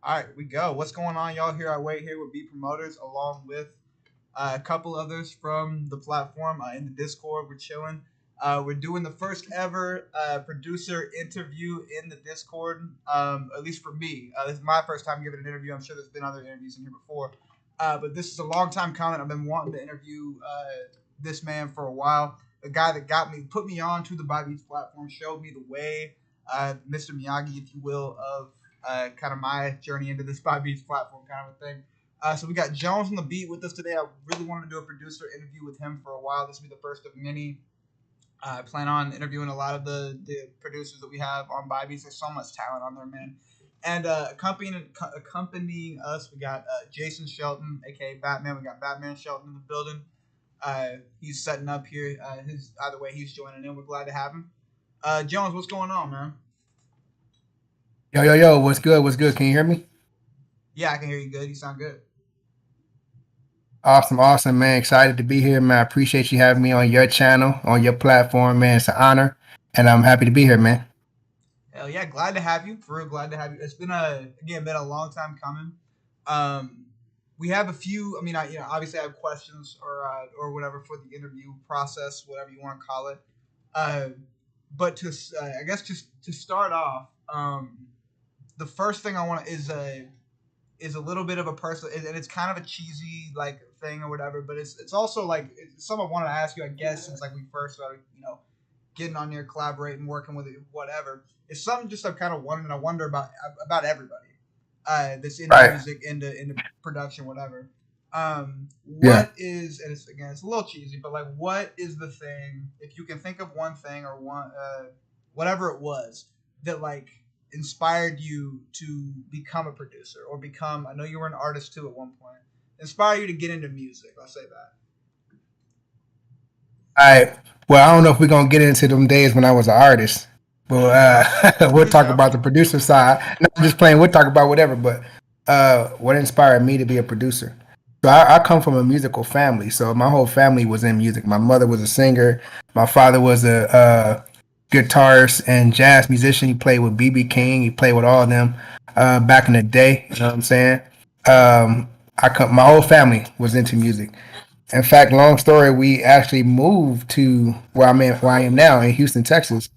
All right, we go. What's going on, y'all? Here I wait here with BeatPromoters, along with a couple others from the platform in the Discord. We're chilling. We're doing the first ever producer interview in the Discord. At least for me, this is my first time giving an interview. I'm sure there's been other interviews in here before, but this is a long time coming. I've been wanting to interview this man for a while. The guy that put me on to the BeatPromoters platform, showed me the way, Mr. Miyagi, if you will, of kind of my journey into this BeatPromoters platform kind of a thing. So we got Jones on the beat with us today. I really wanted to do a producer interview with him for a while. This will be the first of many. I plan on interviewing a lot of the producers that we have on BeatPromoters. There's so much talent on there, man. And accompanying us, we got Jason Shelton, aka Batman. We got Batman Shelton in the building. He's setting up here. Either way, he's joining in. We're glad to have him. Jones, what's going on, man? Yo, what's good? What's good? Can you hear me? Yeah, I can hear you good. You sound good. Awesome, man. Excited to be here, man. I appreciate you having me on your channel, on your platform, man. It's an honor, and I'm happy to be here, man. Hell yeah, glad to have you. For real, glad to have you. It's been a long time coming. Um, we have a few. I mean, obviously I have questions or whatever for the interview process, whatever you want to call it. Uh, but I guess just to start off, the first thing I want is a little bit of a personal, and it's kind of a cheesy like thing or whatever. But it's also like it's something I wanted to ask you. I guess since like we first started, getting on there, collaborating, working with it, whatever. It's something just I've kind of wondered, and I wonder about everybody that's into Right. music, into production, whatever. Yeah. What is, and it's a little cheesy, but like, what is the thing, if you can think of one thing or whatever it was that like inspired you to become a producer or become, I know you were an artist too at one point, inspire you to get into music. I'll say that. I Well, I don't know if we're gonna get into them days when I was an artist, but we'll For talk sure. about the producer side. Not just playing. We'll talk about whatever. But what inspired me to be a producer? So I come from a musical family. So my whole family was in music. My mother was a singer. My father was a guitarist and jazz musician. He played with BB King. He played with all of them back in the day. You know what I'm saying? My whole family was into music. In fact, long story, we actually moved to where I am now in Houston, Texas,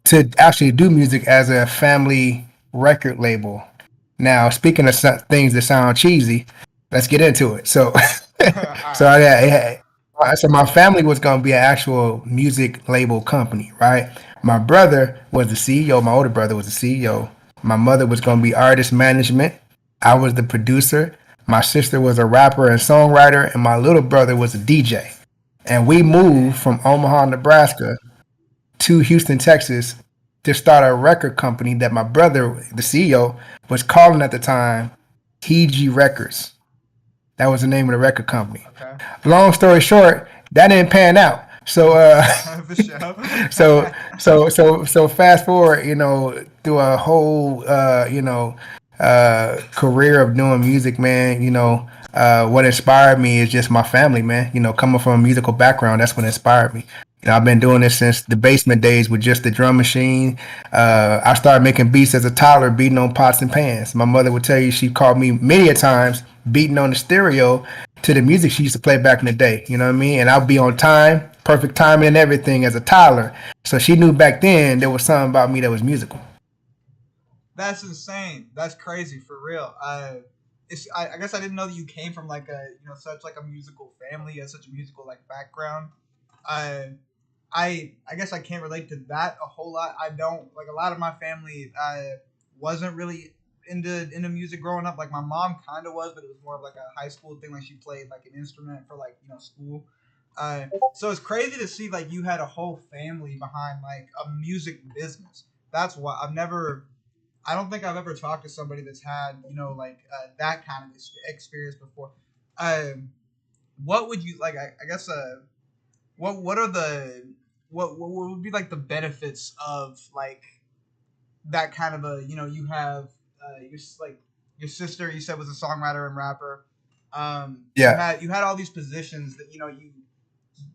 to actually do music as a family record label. Now, speaking of things that sound cheesy, let's get into it. So, All so right. so my family was going to be an actual music label company, right? My brother was the CEO. My older brother was the CEO. My mother was going to be artist management. I was the producer. My sister was a rapper and songwriter, and my little brother was a DJ. And we moved Damn. from Omaha, Nebraska to Houston, Texas to start a record company that my brother, the CEO, was calling at the time TG Records. That was the name of the record company. Okay. Long story short, that didn't pan out. So For sure. so fast forward, through a whole career of doing music, man, what inspired me is just my family, man. Coming from a musical background, that's what inspired me. I've been doing this since the basement days with just the drum machine. I started making beats as a toddler, beating on pots and pans. My mother would tell you she called me many a times beating on the stereo to the music she used to play back in the day. You know what I mean? And I'd be on time, perfect timing and everything as a toddler. So she knew back then there was something about me that was musical. That's insane. That's crazy for real. I guess I didn't know that you came from like a such like a musical family, you had such a musical like background. I I guess I can't relate to that a whole lot. I don't like a lot of my family. Wasn't really into music growing up. Like my mom kind of was, but it was more of like a high school thing. Like she played like an instrument for like school. So it's crazy to see like you had a whole family behind like a music business. That's why I've never. I don't think I've ever talked to somebody that's had like that kind of experience before. Um, what would you like? I guess what are the what would be like the benefits of like that kind of a you have like your sister you said was a songwriter and rapper. Yeah, You had all these positions that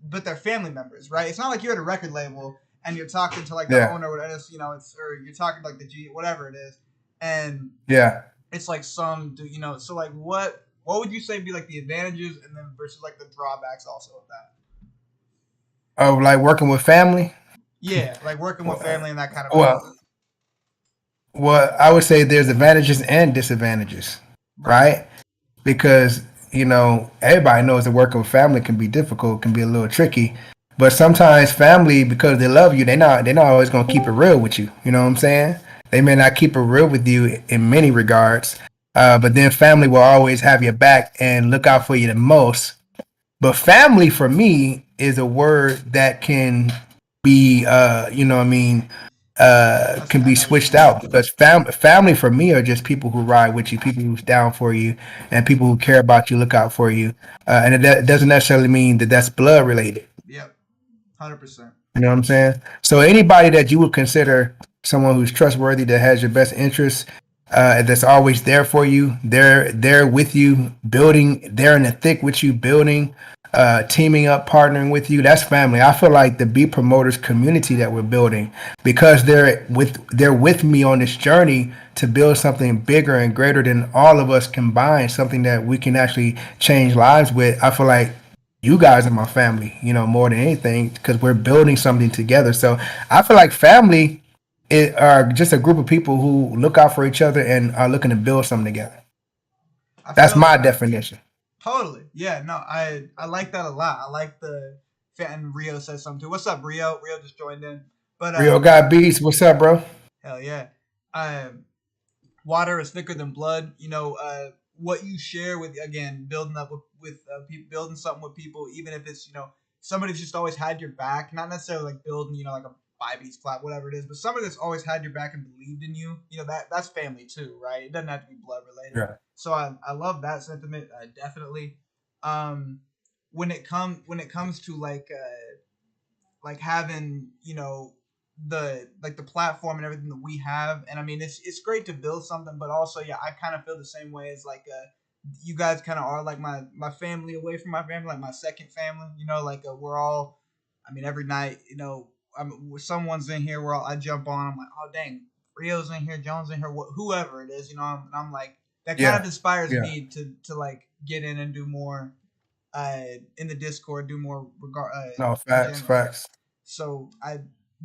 but they're family members, right? It's not like you're at a record label and you're talking to like the yeah, owner, or whatever. It's or you're talking to like the G, whatever it is, and yeah. it's like some do, so like what would you say be like the advantages and then versus like the drawbacks also of that? Of like working with family. Yeah, like working with Well, family and that kind of well, aspect. I would say there's advantages and disadvantages, Right. right? Because everybody knows that working with family can be difficult, can be a little tricky. But sometimes family, because they love you, they're not always gonna keep it real with you. You know what I'm saying? They may not keep it real with you in many regards, but then family will always have your back and look out for you the most. But family for me is a word that can be, what I mean, can I be know what you switched mean. out because family for me are just people who ride with you, people who's down for you, and people who care about you, look out for you. And that doesn't necessarily mean that that's blood related. Yep. 100%. You know what I'm saying? So anybody that you would consider someone who's trustworthy, that has your best interests, that's always there for you, they're with you, building, they're in the thick with you, building, teaming up, partnering with you. That's family. I feel like the Beat Promoters community that we're building, because they're with me on this journey to build something bigger and greater than all of us combined, something that we can actually change lives with. I feel like you guys are my family, more than anything, because we're building something together. So I feel like family are just a group of people who look out for each other and are looking to build something together. I That's feel my that. definition. Totally. Yeah, no, I like that a lot. I like the and Rio says something too. What's up, Rio? Rio just joined in. But Rio got beats. What's up, bro? hell yeah. Water is thicker than blood. What you share with, again, building up with people, building something with people, even if it's somebody that's just always had your back, not necessarily like building like a buy beats flat, whatever it is, but somebody that's always had your back and believed in you. That's family too, right? It doesn't have to be blood related. Yeah. So I love that sentiment, definitely. Um, when it comes to like having the platform and everything that we have, and I mean it's great to build something, but also yeah, I kind of feel the same way as like you guys kind of are like my family away from my family, like my second family, like we're all, I mean, every night, someone's in here where I jump on, I'm like, oh dang, Rio's in here, Jones in here, whoever it is, and I'm like, that kind of Yeah. inspires Yeah. me to like get in and do more in the Discord, do more regard No, in facts, general. facts. So I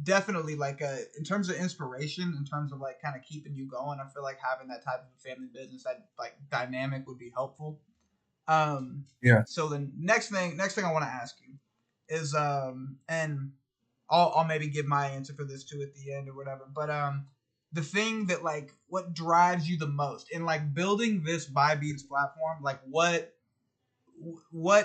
definitely like in terms of inspiration, in terms of like kind of keeping you going, I feel like having that type of a family business, that like dynamic would be helpful. Um, Yeah. so the next thing I want to ask you is and I'll maybe give my answer for this too at the end or whatever. But the thing that like what drives you the most in like building this Buy Beats platform, like what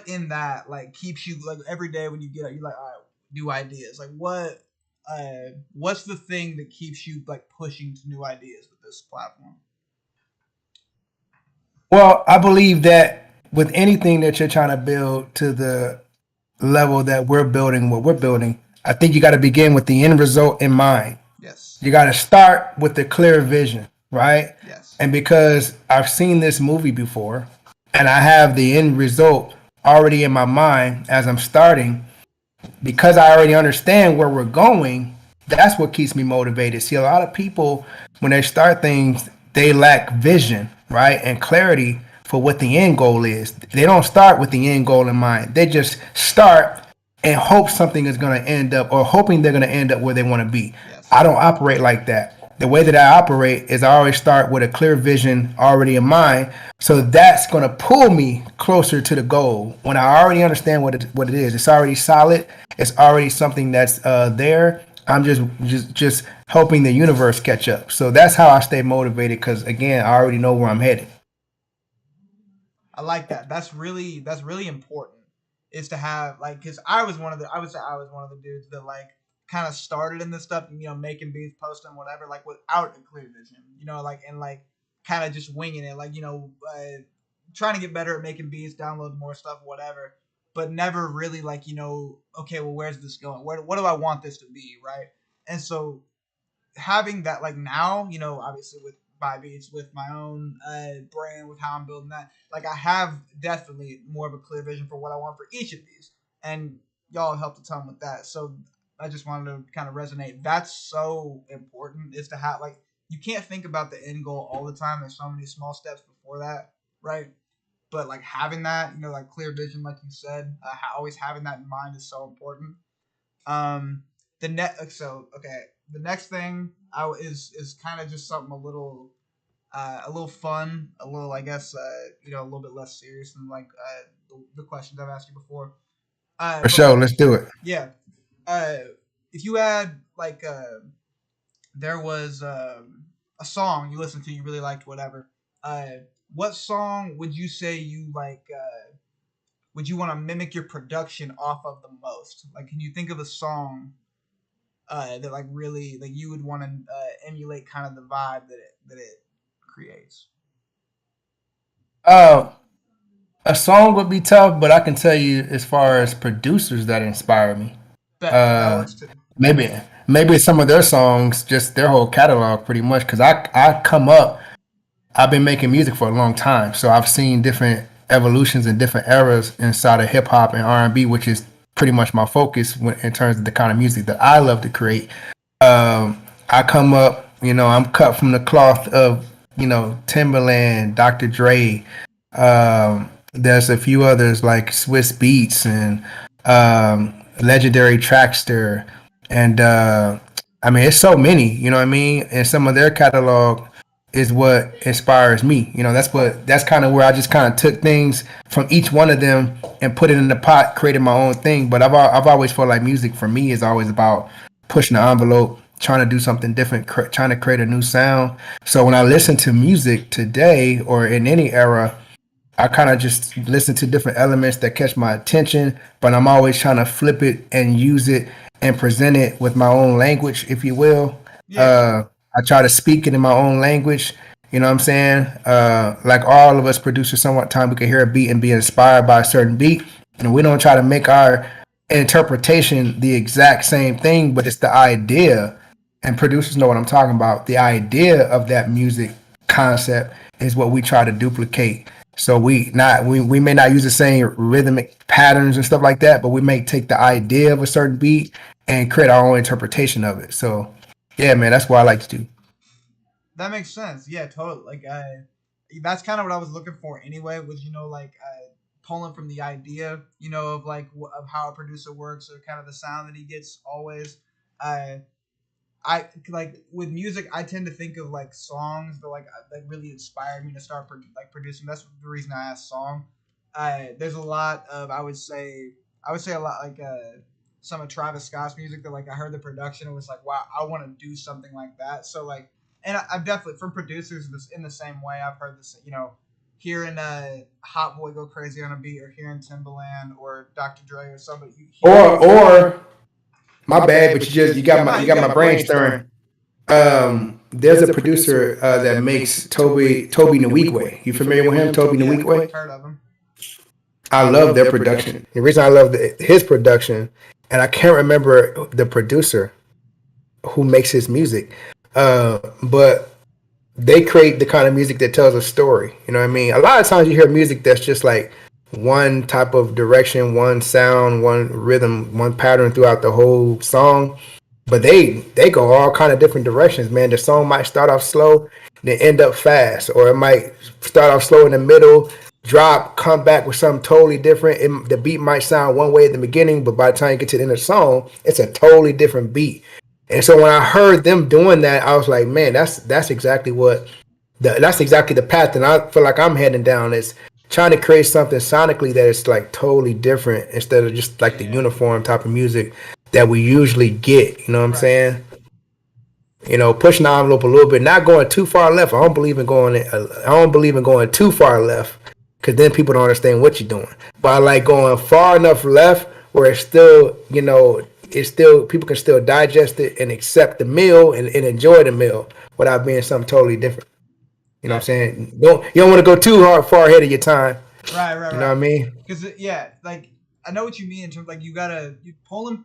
in that like keeps you like every day when you get up, you're like, all right, new ideas. Like what's the thing that keeps you like pushing to new ideas with this platform? Well, I believe that with anything that you're trying to build to the level that we're building, what we're building, I think you got to begin with the end result in mind. Yes. You got to start with the clear vision, right? Yes. And because I've seen this movie before and I have the end result already in my mind as I'm starting, because I already understand where we're going, that's what keeps me motivated. See, a lot of people, when they start things, they lack vision, right? And clarity for what the end goal is. They don't start with the end goal in mind. They just start and hope something is going to end up, or hoping they're going to end up where they want to be. I Yes. don't operate like that. The way that I operate is I always start with a clear vision already in mind. So that's going to pull me closer to the goal when I already understand what it is. It's already solid. It's already something that's there. I'm just hoping the universe catch up. So that's how I stay motivated because again, I already know where I'm headed. I like that. That's really important. Is to have like, because I was one of the I would say I was one of the dudes that like kind of started in this stuff, making beats, posting whatever, like without a clear vision, like and like kind of just winging it, like trying to get better at making beats, download more stuff, whatever, but never really like okay, well, where's this going? What do I want this to be, right? And so having that like now, obviously with Buy Beats, with my own brand, with how I'm building that, like I have definitely more of a clear vision for what I want for each of these, and y'all helped a ton with that. So I just wanted to kind of resonate. That's so important, is to have like you can't think about the end goal all the time. There's so many small steps before that, right? But like having that, like clear vision, like you said, always having that in mind is so important. Um, the next thing is kind of just something a little fun, a little, I guess, a little bit less serious than like the questions I've asked you before. For But sure, like, let's do it. yeah, uh, if you had like there was a song you listened to, you really liked, whatever. What song would you say you like? Would you want to mimic your production off of the most? Like, can you think of a song that like really like you would want to emulate kind of the vibe that it creates? Uh, a song would be tough, but I can tell you as far as producers that inspire me. Bet that Uh, works too. maybe some of their songs, just their whole catalog, pretty much. Because I come up, I've been making music for a long time, so I've seen different evolutions and different eras inside of hip hop and R&B, which is pretty much my focus in terms of the kind of music that I love to create. I come up, I'm cut from the cloth of, Timberland, Dr. Dre. There's a few others like Swiss Beats and Legendary Trackster. And I mean, it's so many, you know what I mean? And some of their catalog is what inspires me. That's kind of where I just kind of took things from each one of them and put it in the pot, created my own thing. But I've always felt like music for me is always about pushing the envelope, trying to do something different, trying to create a new sound. So when I listen to music today or in any era, I kind of just listen to different elements that catch my attention, but I'm always trying to flip it and use it and present it with my own language, if you will. Yeah, Uh, I try to speak it in my own language. You know what I'm saying? Like all of us producers, sometimes we can hear a beat and be inspired by a certain beat, and we don't try to make our interpretation the exact same thing, but it's the idea. And producers know what I'm talking about. The idea of that music concept is what we try to duplicate. So we may not use the same rhythmic patterns and stuff like that, but we may take the idea of a certain beat and create our own interpretation of it. So yeah, man, that's what I like to do. that makes sense. Yeah, totally. Like, that's kind of what I was looking for anyway. Was like pulling from the idea, of like of how a producer works or kind of the sound that he gets always. Uh, I like with music. I tend to think of like songs that like really inspired me to start producing. That's the reason I asked song. There's a lot of I would say a lot like some of Travis Scott's music that like I heard the production and was like, wow, I want to do something like that. So like, and I've definitely from producers this in the same way. I've heard this, hearing Hot Boy go crazy on a beat, or hearing Timbaland or Dr. Dre or somebody. You hear Or my bad, but you got nah, you you got my good. brain stirring. There's a producer that makes Toby Nwigwe. You familiar with him, Toby Yeah, Nwigwe? heard of him. I love their production. The reason I love his production, and I can't remember the producer who makes his music, but they create the kind of music that tells a story. You know what I mean? A lot of times you hear music that's just like one type of direction, one sound, one rhythm, one pattern throughout the whole song. But they go all kind of different directions, man. The song might start off slow, then end up fast, or it might start off slow in the middle, drop, come back with something totally different. The beat might sound one way at the beginning, but by the time you get to the end of the song, it's a totally different beat. And so when I heard them doing that, I was like, man, that's exactly that's exactly the path that I feel like I'm heading down. Is trying to create something sonically that is like totally different instead of just like the Yeah, uniform type of music that we usually get. You know what I'm right. saying? Pushing the envelope a little bit, not going too far left. I don't believe in going. I don't believe in going too far left because then people don't understand what you're doing. But I like going far enough left where it's still, it's still people can still digest it and accept the meal and enjoy the meal without being something totally different. You know what I'm Gotcha. saying? You don't want to go too far ahead of your time. Right, right, You know what right. I mean? Because yeah, like I know what you mean in terms like you pulling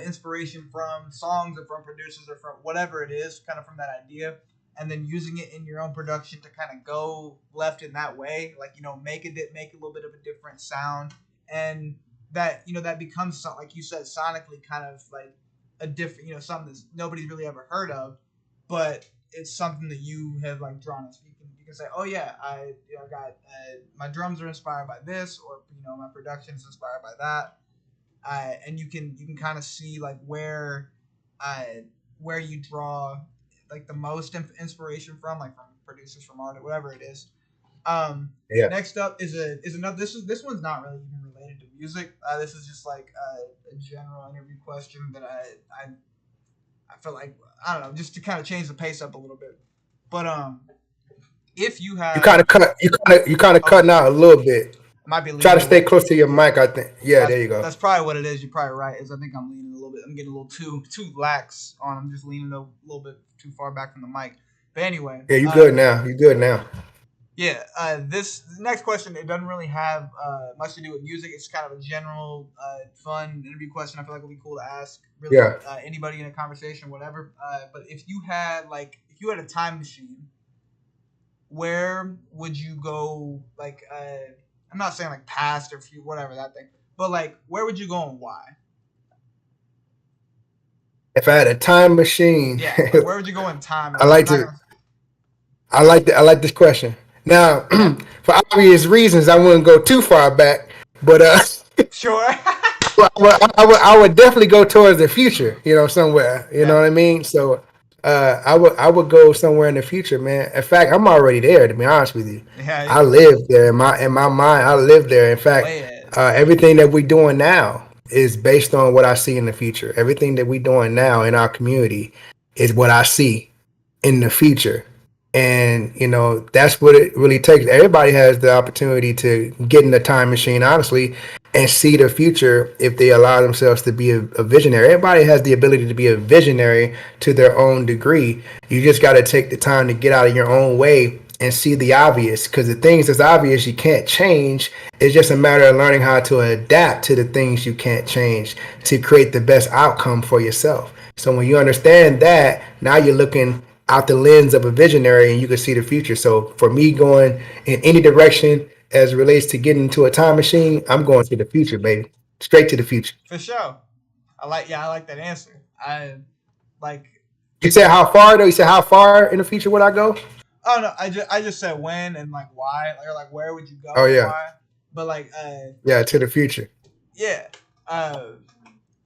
inspiration from songs or from producers or from whatever it is, kind of from that idea, and then using it in your own production to kind of go left in that way, like make a little bit of a different sound, and that that becomes like you said, sonically kind of like a different something that nobody's really ever heard of, but it's something that you have like drawn us. You can say, oh yeah, I got my drums are inspired by this, or my production is inspired by that, and you can kind of see like uh, where you draw like the most inspiration from, like from producers, from art, whatever it is. Yeah. Next up is another. This one's not really even related to music. This is just like a general interview question that I feel like, I don't know, just to kind of change the pace up a little bit. But if you You had, kind of cut. You kind of oh, cutting out a little bit. I might be Try to leaning stay away. close to your mic. I think. Yeah, That's there you go. that's probably what it is. You're probably right. Is I think I'm leaning a little bit. I'm getting a little too lax on. I'm just leaning a little bit too far back from the mic. But anyway, Yeah, you good now. You good now. yeah. This next question, it doesn't really have much to do with music. It's kind of a general, fun interview question. I feel like it'll be cool to ask really Yeah. anybody in a conversation, whatever. But if you had a time machine, where would you go? Like, I'm not saying like past or future, whatever that thing, but like, where would you go and why? If I had a time machine, Yeah, like where would you go in time? And I like, I'm like not to. gonna. I like this question. Now, Yeah, for obvious reasons, I wouldn't go too far back, but sure. well, I would definitely go towards the future. Somewhere. You know Yeah, what I mean? So, I would go somewhere in the future, man. In fact, I'm already there. To be honest with you, yeah, I yeah. live there in my mind. I live there. In fact, Way ahead. everything that we're doing now is based on what I see in the future. Everything that we're doing now in our community is what I see in the future. And that's what it really takes. Everybody has the opportunity to get in the time machine, honestly, and see the future if they allow themselves to be a visionary. Everybody has the ability to be a visionary to their own degree. You just got to take the time to get out of your own way and see the obvious, because the things that's obvious you can't change. It's just a matter of learning how to adapt to the things you can't change to create the best outcome for yourself. So when you understand that, now you're looking out the lens of a visionary and you can see the future. So for me, going in any direction as it relates to getting into a time machine, I'm going to the future, baby. Straight to the future. For sure. I like that answer. I like. You said how far though? You said how far in the future would I go? Oh no, I just said when and like why, or like where would you Oh go and yeah. why. But like, Yeah, to the future. yeah. Uh,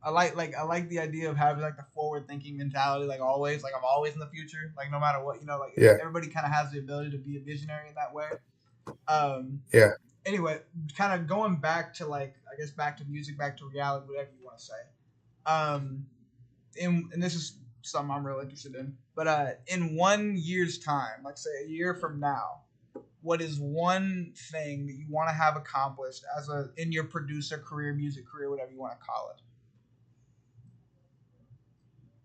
I like the idea of having like the forward thinking mentality, like always, like I'm always in the future, like no matter what, like Yeah. everybody kind of has the ability to be a visionary in that way. Um, Yeah. anyway, kind of going back to like, I guess back to music, back to reality, whatever you want to say. Um, and this is something I'm real interested in. But in 1 year's time, like say a year from now, what is one thing that you want to have accomplished as a in your producer career, music career, whatever you want to call it?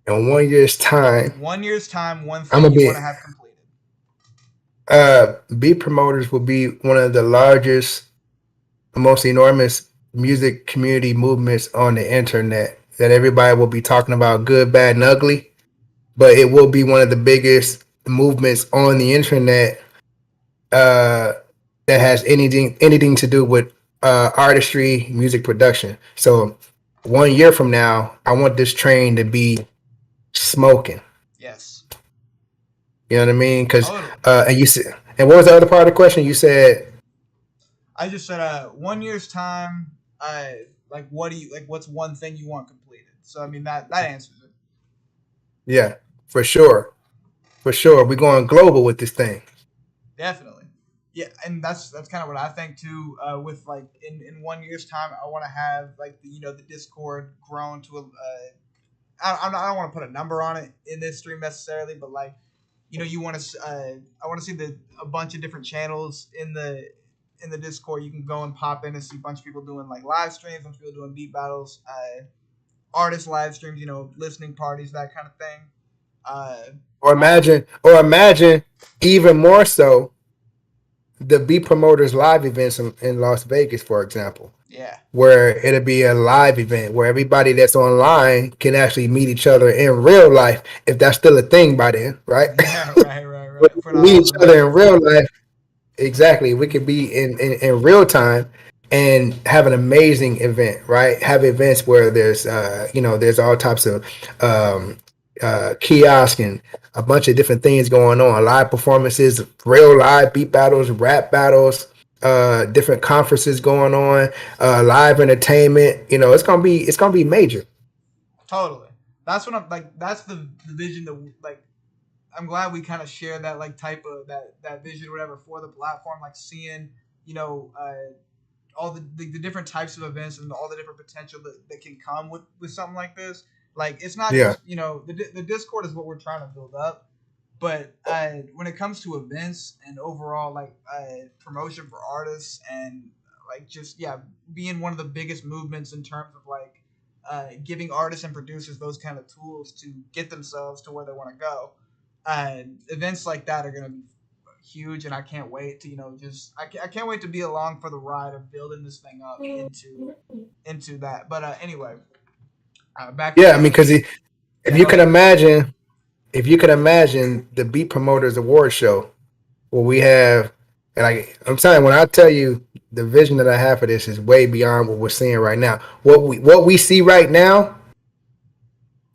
In 1 year's time, 1 year's time, one I'm thing gonna you be want to have completed. beat promoters will be one of the largest, most enormous music community movements on the internet that everybody will be talking about, good, bad, and ugly. But it will be one of the biggest movements on the internet uh, that has anything to do with artistry, music production. So 1 year from now, I want this train to be smoking. Yes, You know what I mean? Because totally. and you said, and what was the other part of the question? You said, I just said 1 year's time. Like what do you like? What's one thing you want completed? So I mean that answers it. yeah, for sure, for sure, we're going global with this thing. Definitely. Yeah, and that's kind of what I think too. With like in 1 year's time, I want to have like the Discord grown to a. I don't want to put a number on it in this stream necessarily, but like you want to. I want to see a bunch of different channels in the Discord. You can go and pop in and see a bunch of people doing like live streams, a bunch of people doing beat battles, artist live streams, listening parties, that kind of thing. Uh, Or imagine even more so the Beat Promoters live events in Las Vegas, for example, yeah, where it'll be a live event where everybody that's online can actually meet each other in real life, if that's still a thing by then, right? yeah, right, right, We right. For can not meet all each the other in legends real out life. there. Exactly. We could be in real time and have an amazing event, right? Have events where there's there's all types of kiosk and a bunch of different things going on. Live performances, real live beat battles, rap battles, different conferences going on, live entertainment. You know, it's gonna be major. Totally. That's what I'm like. That's the vision that like. I'm glad we kind of share that like type of that vision or whatever for the platform. Like seeing you know all the different types of events and all the different potential that can come with something like this. Like it's not Yeah, just the Discord is what we're trying to build up, but when it comes to events and overall like promotion for artists and like just yeah being one of the biggest movements in terms of like giving artists and producers those kind of tools to get themselves to where they want to go. Events like that are going to be huge, and I can't wait to just I can't wait to be along for the ride of building this thing up into that. But anyway, back to yeah. I mean, the because if yeah. you Go can ahead. imagine, if you can imagine the Beat Promoters Award Show, where we have, and I'm telling you, when I tell you the vision that I have for this is way beyond what we're seeing right now. What we see right now,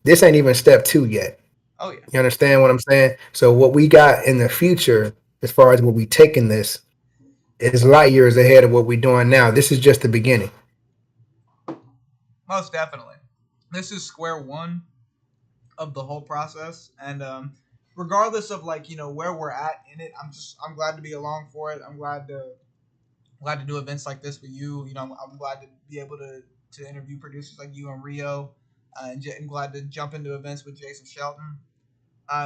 this ain't even step two yet. Oh yeah, You understand what I'm saying? So what we got in the future, as far as what we taking this, is light years ahead of what we're doing now. This is just the beginning. most definitely. This is square one of the whole process, and regardless of like where we're at in it, I'm glad to be along for it. I'm glad to do events like this with you. I'm glad to be able to interview producers like you and Rio, and I'm glad to jump into events with Jason Shelton.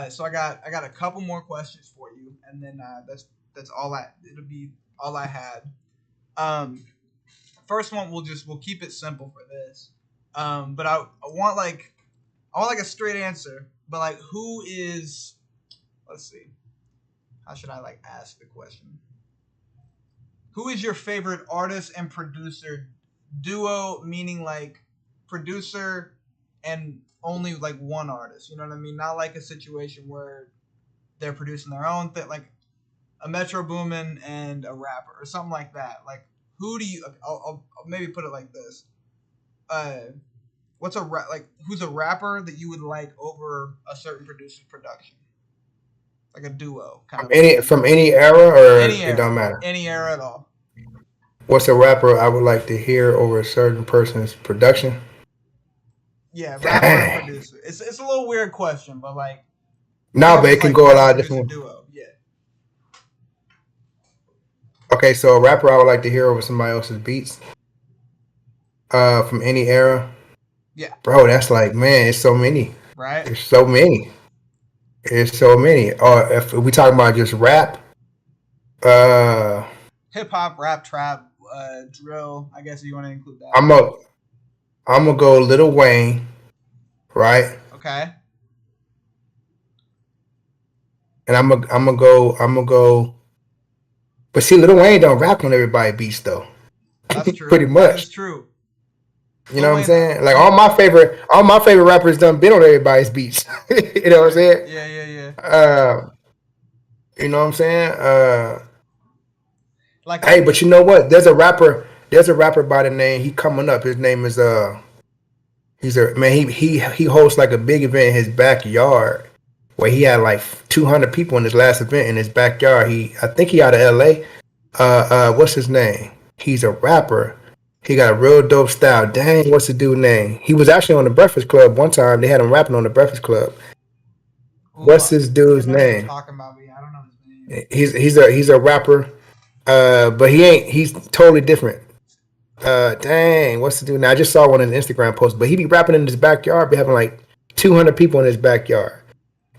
So I got a couple more questions for you, and then that's all it'll be all I had. Um, First one we'll keep it simple for this. But I want like a straight answer. But like who is let's see how should I like ask the question? Who is your favorite artist and producer duo? Meaning like producer and only like one artist. You know what I mean? Not like a situation where they're producing their own thing, like a Metro Boomin and a rapper or something like that. Like who do you? I'll maybe put it like this. Uh, like who's a rapper that you would like over a certain producer's production, like a duo kind of From any era, or it don't matter. any era at all. What's a rapper I would like to hear over a certain person's production? Yeah, rapper and Dang. producer. It's a little weird question, but like think No, of but it it as can like go a rapper lot of producer different. duo. Yeah, Okay, so a rapper I would like to hear over somebody else's beats, from any era, yeah, bro. That's like, man, it's so many. right. There's so many. There's so many. Or if we talk about just rap, uh, Hip hop, rap, trap, drill. I guess if you want to include that. I'm a I'm gonna go Little Wayne, right? Okay, And I'm gonna go. But see, Little Wayne don't rap on everybody beats though. that's Pretty true. That much. is true. You know Lil what I'm Wayne. saying? Like He. all my favorite rappers done been on everybody's beats. You know what I'm Right. saying? Yeah. Yeah. Yeah. Uh, you know what I'm saying? Like Hey, but you know what? There's a rapper by the name. He coming up. His name is He's a man. He hosts like a big event in his backyard where he had like 200 people in his last event in his backyard. I think he out of L.A. What's his name? He's a rapper. He got a real dope style. Dang, what's the dude name? He was actually on the Breakfast Club one time. They had him rapping on the Breakfast Club. Ooh, What's I this dude's know you're name? talking about me. I don't know his name. He's a rapper. But he's totally different. Dang, what's the dude now? I just saw one in the Instagram post, but he be rapping in his backyard, be having like 200 people in his backyard.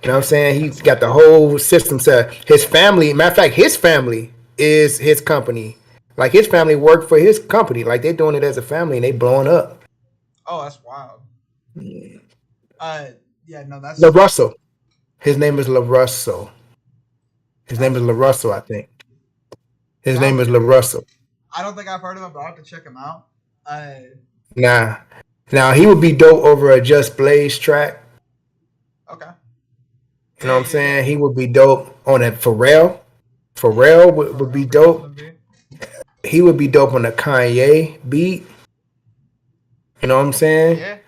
You know what I'm saying? He That's got the crazy. whole system set. His family, matter of fact, his family is his company. Like his family worked for his company. Like they doing it as a family and they blowing up. Oh, that's wild. Uh, yeah, no, La Russell. His name is La Russell. His name that's is La Russell, I think. His name sounds is La crazy. Russell. I don't think I've heard of him, but I'll have to check him out. Nah. Now he would be dope over a Just Blaze track. Okay. You know Yeah, what I'm yeah, yeah. saying? He would be dope on that Pharrell. Yeah, Pharrell for would real, be producing the dope. beat. He would be dope on the Kanye beat. You know what I'm saying? Yeah.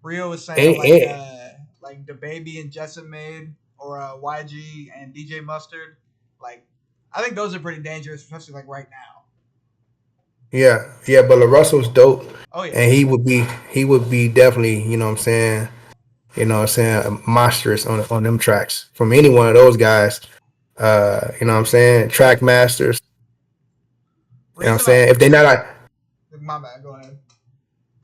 Rio was saying And, like and, like the Baby and Jessup made, or YG and DJ Mustard. Like, I think those are pretty dangerous, especially like right now. Yeah, yeah, but LaRussell's dope, Oh yeah, and he would be definitely, you know what I'm saying, monstrous on them tracks from any one of those guys. You know what I'm saying, track masters. You know what I'm reason I saying, if they not like, my bad. Go ahead.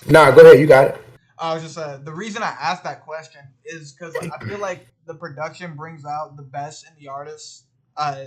nah, go ahead, you got it. I was just the reason I asked that question is because I feel like the production brings out the best in the artists,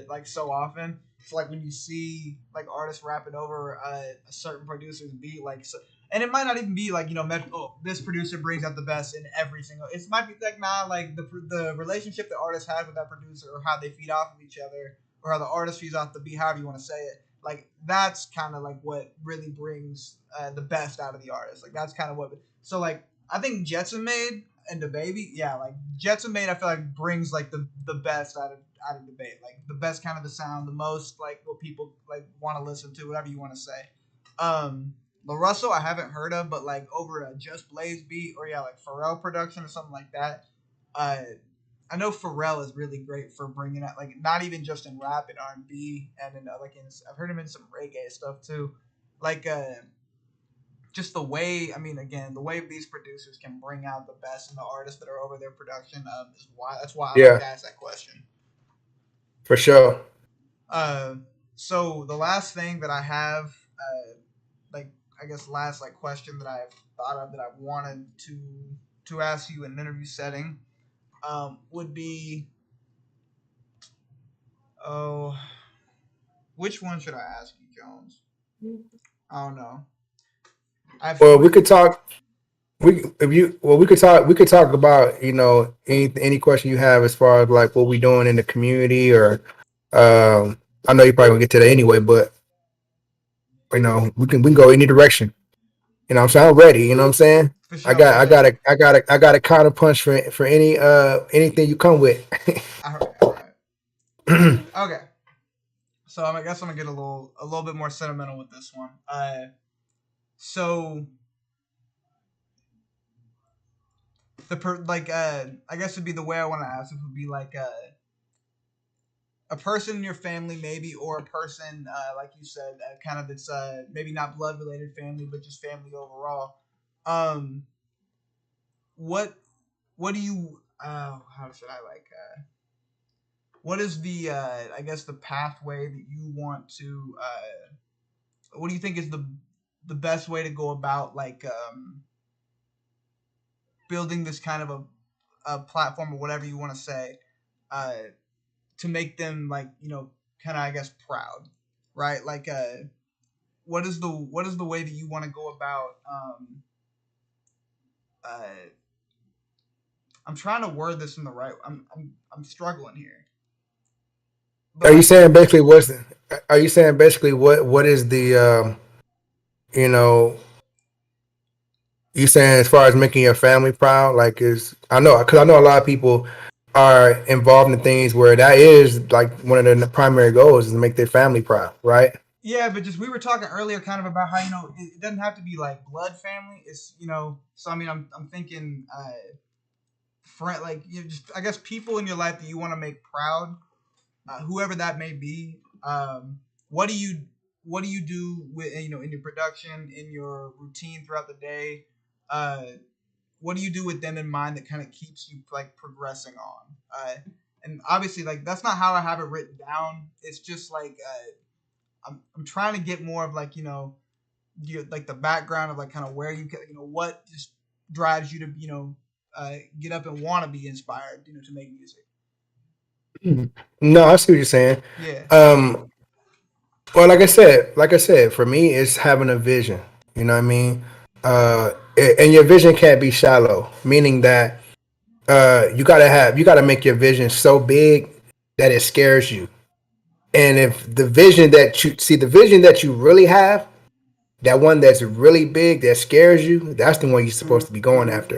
like so often. It's like when you see like artists rapping over a certain producer's beat, like so, and it might not even be like oh, this producer brings out the best in every single. It might be like like the relationship the artist has with that producer, or how they feed off of each other, or how the artist feeds off the beat, however you want to say it. Like that's kind of like what really brings the best out of the artist. Like that's kind of what. So like I think Jetson Made and the Baby, yeah, like Jetson Made, I feel like brings like the best out of debate, like the best kind of the sound, the most like what people like want to listen to, whatever you want to say. La Russell I haven't heard of, but like over a Just Blaze beat, or yeah, like Pharrell production or something like that. Uh, I know Pharrell is really great for bringing out like not even just in rap and R&B, and in like I've heard him in some reggae stuff too, like just the way, I mean, again, the way these producers can bring out the best in the artists that are over their production, is why that's why I like Yeah, to ask that question. for sure. Uh, so the last thing that I have, like I guess last like question that I've thought of that I wanted to ask you in an interview setting, would be, oh, which one should I ask you, Jones? I don't know. I have Well, too we many. could talk. We could talk about, any question you have as far as like what we doing in the community, or I know you probably gonna get to that anyway, but we can go any direction. I'm saying I'm ready. You know what I'm saying. For I sure, got for I got sure. a I got a I got a counter punch for anything you come with. All right, all right. Okay. So I guess I'm gonna get a little bit more sentimental with this one. So I guess it'd be the way I want to ask it would be like a person in your family maybe, or a person like you said, kind of that's maybe not blood related family, but just family overall. Um, what what do you how should I like what is the I guess the pathway that you want to what do you think is the best way to go about like building this kind of a platform, or whatever you want to say, uh, to make them like kind of I guess proud, right? Like what is the way that you want to go about uh, I'm trying to word this in the right. I'm struggling here, but Are you like saying basically what's the, Are you saying basically what is the you know you saying as far as making your family proud? Like, is I know because I know a lot of people are involved in things where that is like one of the primary goals is to make their family proud, right? yeah, but just we were talking earlier kind of about how it doesn't have to be like blood family. It's so I mean I'm thinking friend, like just I guess people in your life that you want to make proud, whoever that may be. What do you do with in your production, in your routine throughout the day? Uh, what do you do with them in mind that kind of keeps you like progressing on? And obviously, like that's not how I have it written down. It's just like I'm trying to get more of like like the background of like kind of where what just drives you to get up and want to be inspired to make music. Mhm. No, I see what you're saying. Yeah. Um, well, like I said, for me, it's having a vision. You know what I mean? And your vision can't be shallow, meaning that you gotta make your vision so big that it scares you. And if the vision that you really have, that one that's really big that scares you, that's the one you're supposed to be going after.